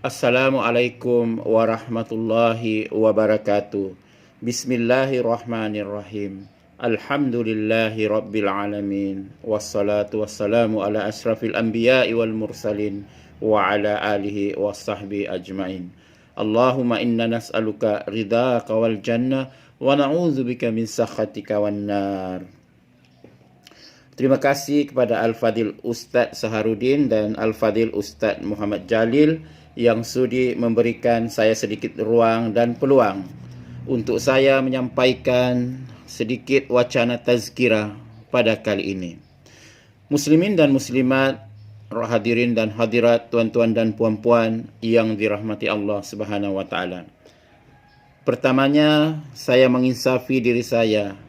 Assalamualaikum warahmatullahi wabarakatuh. Bismillahirrahmanirrahim. Alhamdulillahi rabbil alamin. Wassalatu wassalamu ala asrafil anbiya'i wal mursalin wa ala alihi wa sahbihi ajmain. Allahumma inna nas'aluka ridhaka wal jannah wa na'udzubika min sakhatika wan nar. Terima kasih kepada Al-Fadhil Ustaz Saharudin dan Al-Fadhil Ustaz Muhammad Jalil yang sudi memberikan saya sedikit ruang dan peluang untuk saya menyampaikan sedikit wacana tazkirah pada kali ini. Muslimin dan muslimat, hadirin dan hadirat, tuan-tuan dan puan-puan yang dirahmati Allah Subhanahu wa taala. Pertamanya, saya menginsafi diri saya,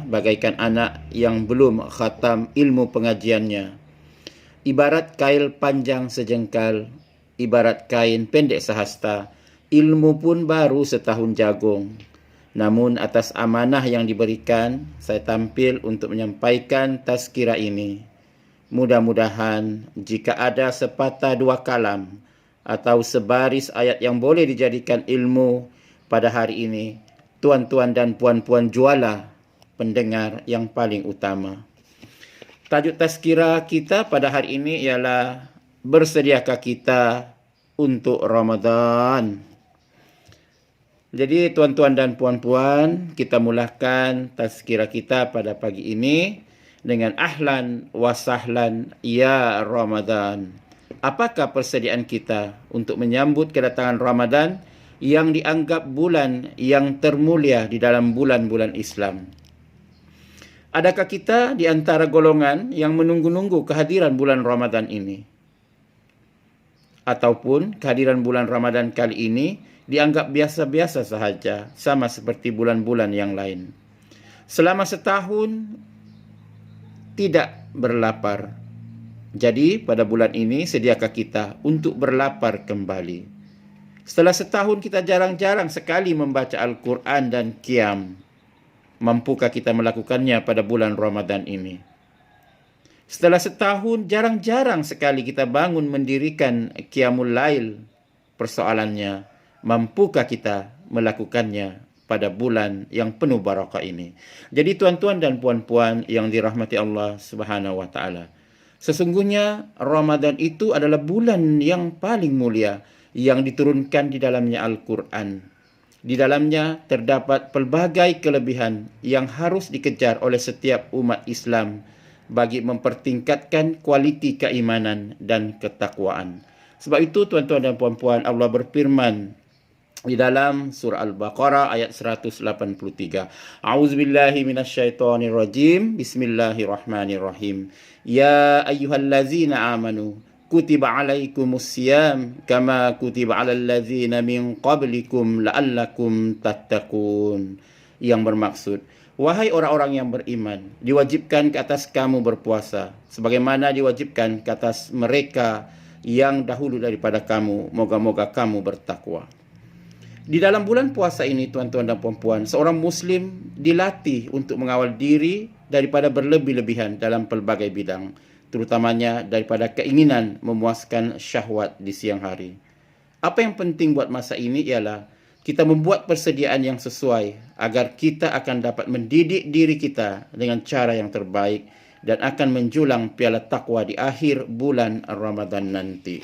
bagaikan anak yang belum khatam ilmu pengajiannya. Ibarat kail panjang sejengkal, ibarat kain pendek sehasta, ilmu pun baru setahun jagung. Namun atas amanah yang diberikan, saya tampil untuk menyampaikan tazkirah ini. Mudah-mudahan jika ada sepatah dua kalam atau sebaris ayat yang boleh dijadikan ilmu pada hari ini, tuan-tuan dan puan-puan jualah pendengar yang paling utama. Tajuk tazkirah kita pada hari ini ialah bersediakah kita untuk Ramadan. Jadi tuan-tuan dan puan-puan, kita mulakan tazkirah kita pada pagi ini dengan ahlan wa sahlan ya Ramadan. Apakah persediaan kita untuk menyambut kedatangan Ramadan yang dianggap bulan yang termulia di dalam bulan-bulan Islam? Adakah kita di antara golongan yang menunggu-nunggu kehadiran bulan Ramadan ini? Ataupun kehadiran bulan Ramadan kali ini dianggap biasa-biasa sahaja, sama seperti bulan-bulan yang lain. Selama setahun tidak berlapar. Jadi pada bulan ini sediakah kita untuk berlapar kembali? Setelah setahun kita jarang-jarang sekali membaca Al-Quran dan qiyam. Mampukah kita melakukannya pada bulan Ramadan ini? Setelah setahun, jarang-jarang sekali kita bangun mendirikan Qiyamul Lail. Persoalannya, mampukah kita melakukannya pada bulan yang penuh barakah ini? Jadi tuan-tuan dan puan-puan yang dirahmati Allah Subhanahu wa taala, sesungguhnya Ramadan itu adalah bulan yang paling mulia yang diturunkan di dalamnya Al-Quran. Di dalamnya terdapat pelbagai kelebihan yang harus dikejar oleh setiap umat Islam bagi mempertingkatkan kualiti keimanan dan ketakwaan. Sebab itu tuan-tuan dan puan-puan, Allah berfirman di dalam surah Al-Baqarah ayat 183. A'udzubillahi minasyaitonirrajim. Bismillahirrahmanirrahim. Ya ayyuhallazina amanu kutiba alaikumusiyam kama kutiba alal ladzina min qablikum la'allakum tattaqun. Yang bermaksud, wahai orang-orang yang beriman, diwajibkan ke atas kamu berpuasa sebagaimana diwajibkan ke atas mereka yang dahulu daripada kamu, moga-moga kamu bertakwa. Di dalam bulan puasa ini, tuan-tuan dan puan-puan, seorang muslim dilatih untuk mengawal diri daripada berlebih-lebihan dalam pelbagai bidang, terutamanya daripada keinginan memuaskan syahwat di siang hari. Apa yang penting buat masa ini ialah kita membuat persediaan yang sesuai agar kita akan dapat mendidik diri kita dengan cara yang terbaik dan akan menjulang piala takwa di akhir bulan Ramadan nanti.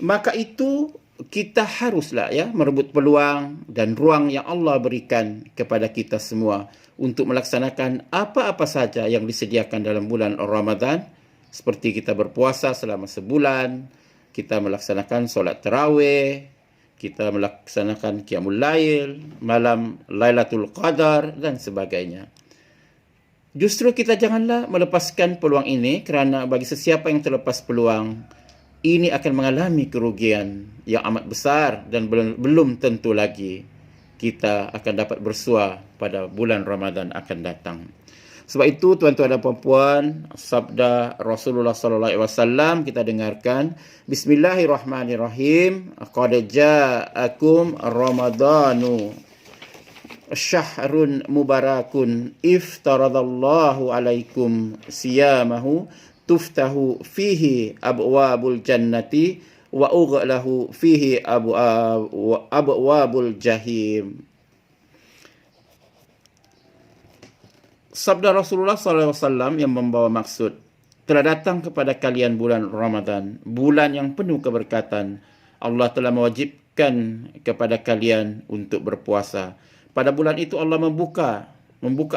Maka itu kita haruslah merebut peluang dan ruang yang Allah berikan kepada kita semua untuk melaksanakan apa-apa saja yang disediakan dalam bulan Ramadan, seperti kita berpuasa selama sebulan, kita melaksanakan solat tarawih, kita melaksanakan Qiyamul Lail, malam Lailatul Qadar dan sebagainya. Justru kita janganlah melepaskan peluang ini, kerana bagi sesiapa yang terlepas peluang, ini akan mengalami kerugian yang amat besar dan belum tentu lagi kita akan dapat bersua pada bulan Ramadan akan datang. Sebab itu tuan-tuan dan puan-puan, sabda Rasulullah sallallahu alaihi wasallam kita dengarkan. Bismillahirrahmanirrahim. Qad ja'akum Ramadanu syahrun mubarakun iftaradallahu alaikum siyamahu tuftahu fihi abwabul jannati wa ughlaqu fihi abwabul jahim. Sabda Rasulullah SAW yang membawa maksud, telah datang kepada kalian bulan Ramadan, bulan yang penuh keberkatan. Allah telah mewajibkan kepada kalian untuk berpuasa. Pada bulan itu Allah membuka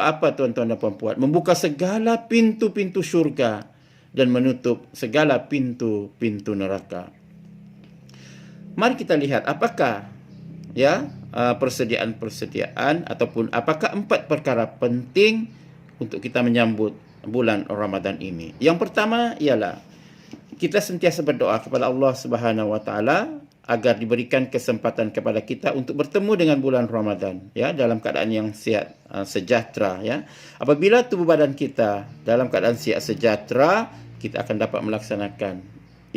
apa tuan-tuan dan puan-puan? Membuka segala pintu-pintu syurga dan menutup segala pintu-pintu neraka. Mari kita lihat apakah persediaan ataupun apakah 4 perkara penting untuk kita menyambut bulan Ramadan ini. Yang pertama ialah kita sentiasa berdoa kepada Allah Subhanahu wa taala agar diberikan kesempatan kepada kita untuk bertemu dengan bulan Ramadan dalam keadaan yang sihat, sejahtera Apabila tubuh badan kita dalam keadaan sihat sejahtera, kita akan dapat melaksanakan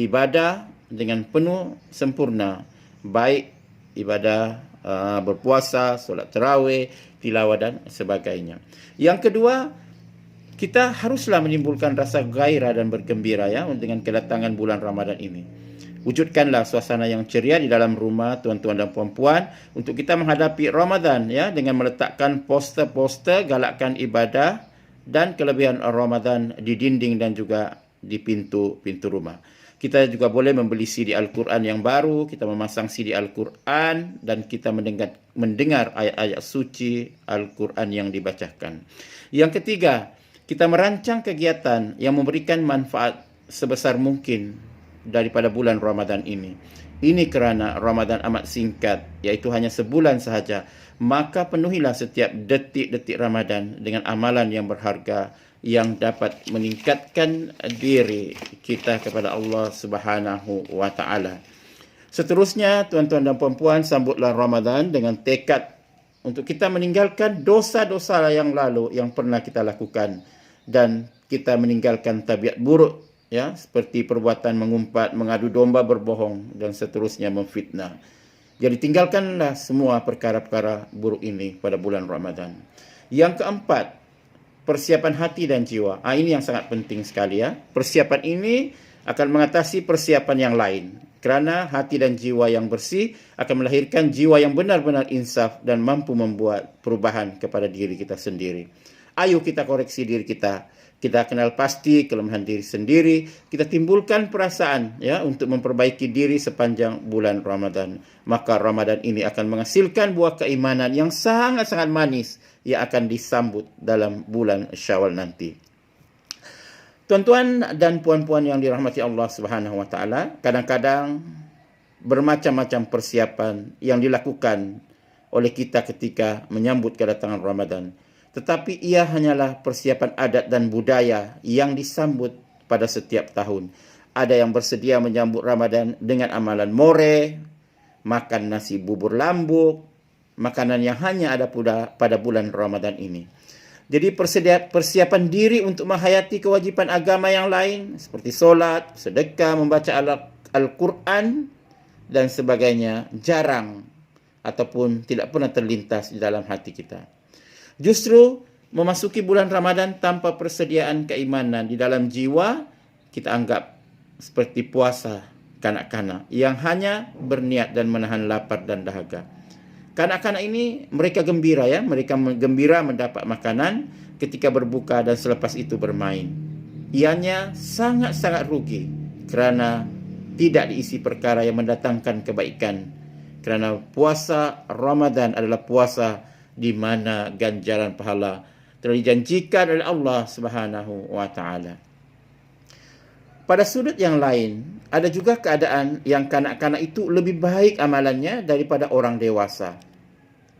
ibadah dengan penuh sempurna, baik ibadah berpuasa, solat tarawih, tilawah dan sebagainya. Yang kedua, kita haruslah menimbulkan rasa gairah dan bergembira dengan kedatangan bulan Ramadan ini. Wujudkanlah suasana yang ceria di dalam rumah tuan-tuan dan puan-puan untuk kita menghadapi Ramadan dengan meletakkan poster-poster galakkan ibadah dan kelebihan Ramadan di dinding dan juga di pintu-pintu rumah. Kita juga boleh membeli CD Al-Quran yang baru, kita memasang CD Al-Quran dan kita mendengar ayat-ayat suci Al-Quran yang dibacakan. Yang ketiga, kita merancang kegiatan yang memberikan manfaat sebesar mungkin daripada bulan Ramadan ini. Ini kerana Ramadan amat singkat, iaitu hanya sebulan sahaja. Maka penuhilah setiap detik-detik Ramadan dengan amalan yang berharga yang dapat meningkatkan diri kita kepada Allah Subhanahu wa taala. Seterusnya, tuan-tuan dan puan-puan, sambutlah Ramadan dengan tekad untuk kita meninggalkan dosa-dosa yang lalu yang pernah kita lakukan dan kita meninggalkan tabiat buruk seperti perbuatan mengumpat, mengadu domba, berbohong dan seterusnya, memfitnah. Jadi tinggalkanlah semua perkara-perkara buruk ini pada bulan Ramadan. Yang keempat, persiapan hati dan jiwa. Ini yang sangat penting sekali Persiapan ini akan mengatasi persiapan yang lain. Kerana hati dan jiwa yang bersih akan melahirkan jiwa yang benar-benar insaf dan mampu membuat perubahan kepada diri kita sendiri. Ayo kita koreksi diri kita. Kita kenal pasti kelemahan diri sendiri. Kita timbulkan perasaan untuk memperbaiki diri sepanjang bulan Ramadan. Maka Ramadan ini akan menghasilkan buah keimanan yang sangat-sangat manis yang akan disambut dalam bulan Syawal nanti. Tuan-tuan dan puan-puan yang dirahmati Allah Subhanahu wa taala, kadang-kadang bermacam-macam persiapan yang dilakukan oleh kita ketika menyambut kedatangan Ramadan. Tetapi ia hanyalah persiapan adat dan budaya yang disambut pada setiap tahun. Ada yang bersedia menyambut Ramadan dengan amalan more, makan nasi bubur lambuk, makanan yang hanya ada pada bulan Ramadan ini. Jadi persiapan diri untuk menghayati kewajipan agama yang lain seperti solat, sedekah, membaca Al-Quran dan sebagainya jarang ataupun tidak pernah terlintas di dalam hati kita. Justru memasuki bulan Ramadan tanpa persediaan keimanan di dalam jiwa, kita anggap seperti puasa kanak-kanak yang hanya berniat dan menahan lapar dan dahaga. Kanak-kanak ini mereka gembira mereka gembira mendapat makanan ketika berbuka dan selepas itu bermain. Ianya sangat-sangat rugi kerana tidak diisi perkara yang mendatangkan kebaikan. Kerana puasa Ramadan adalah puasa di mana ganjaran pahala telah dijanjikan oleh Allah Subhanahu wa taala. Pada sudut yang lain, ada juga keadaan yang kanak-kanak itu lebih baik amalannya daripada orang dewasa.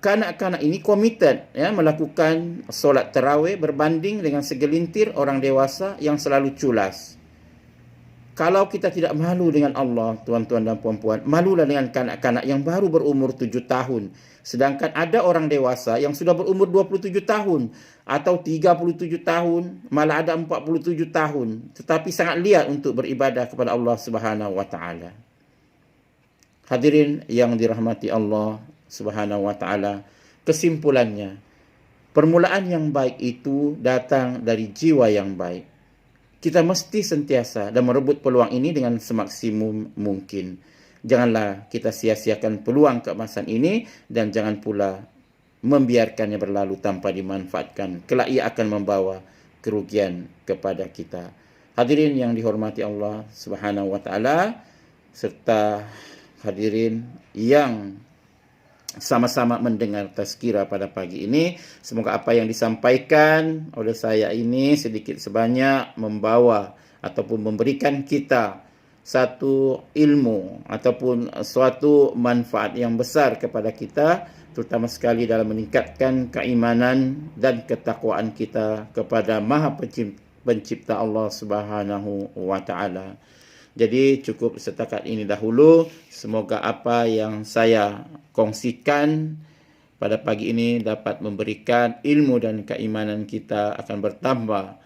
Kanak-kanak ini komited melakukan solat tarawih berbanding dengan segelintir orang dewasa yang selalu culas. Kalau kita tidak malu dengan Allah, tuan-tuan dan puan-puan, malulah dengan kanak-kanak yang baru berumur 7 tahun. Sedangkan ada orang dewasa yang sudah berumur 27 tahun atau 37 tahun, malah ada 47 tahun, tetapi sangat liat untuk beribadah kepada Allah Subhanahu wa taala. Hadirin yang dirahmati Allah Subhanahu wa taala, kesimpulannya, permulaan yang baik itu datang dari jiwa yang baik. Kita mesti sentiasa dan merebut peluang ini dengan semaksimum mungkin. Janganlah kita sia-siakan peluang keemasan ini dan jangan pula membiarkannya berlalu tanpa dimanfaatkan. Kelak ia akan membawa kerugian kepada kita. Hadirin yang dihormati Allah Subhanahu wa taala serta hadirin yang sama-sama mendengar tazkirah pada pagi ini, semoga apa yang disampaikan oleh saya ini sedikit sebanyak membawa ataupun memberikan kita satu ilmu ataupun suatu manfaat yang besar kepada kita, terutama sekali dalam meningkatkan keimanan dan ketakwaan kita kepada Maha Pencipta Allah Subhanahu wa taala. Jadi cukup setakat ini dahulu. Semoga apa yang saya kongsikan pada pagi ini dapat memberikan ilmu dan keimanan kita akan bertambah,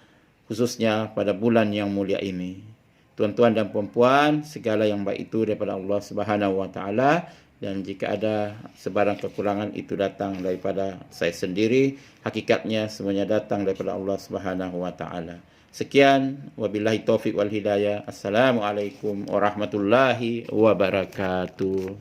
khususnya pada bulan yang mulia ini. Tuan-tuan dan puan-puan, segala yang baik itu daripada Allah Subhanahu wa taala, dan jika ada sebarang kekurangan itu datang daripada saya sendiri. Hakikatnya semuanya datang daripada Allah Subhanahu wa taala. Sekian, wabillahi taufiq wal hidayah. Assalamualaikum warahmatullahi wabarakatuh.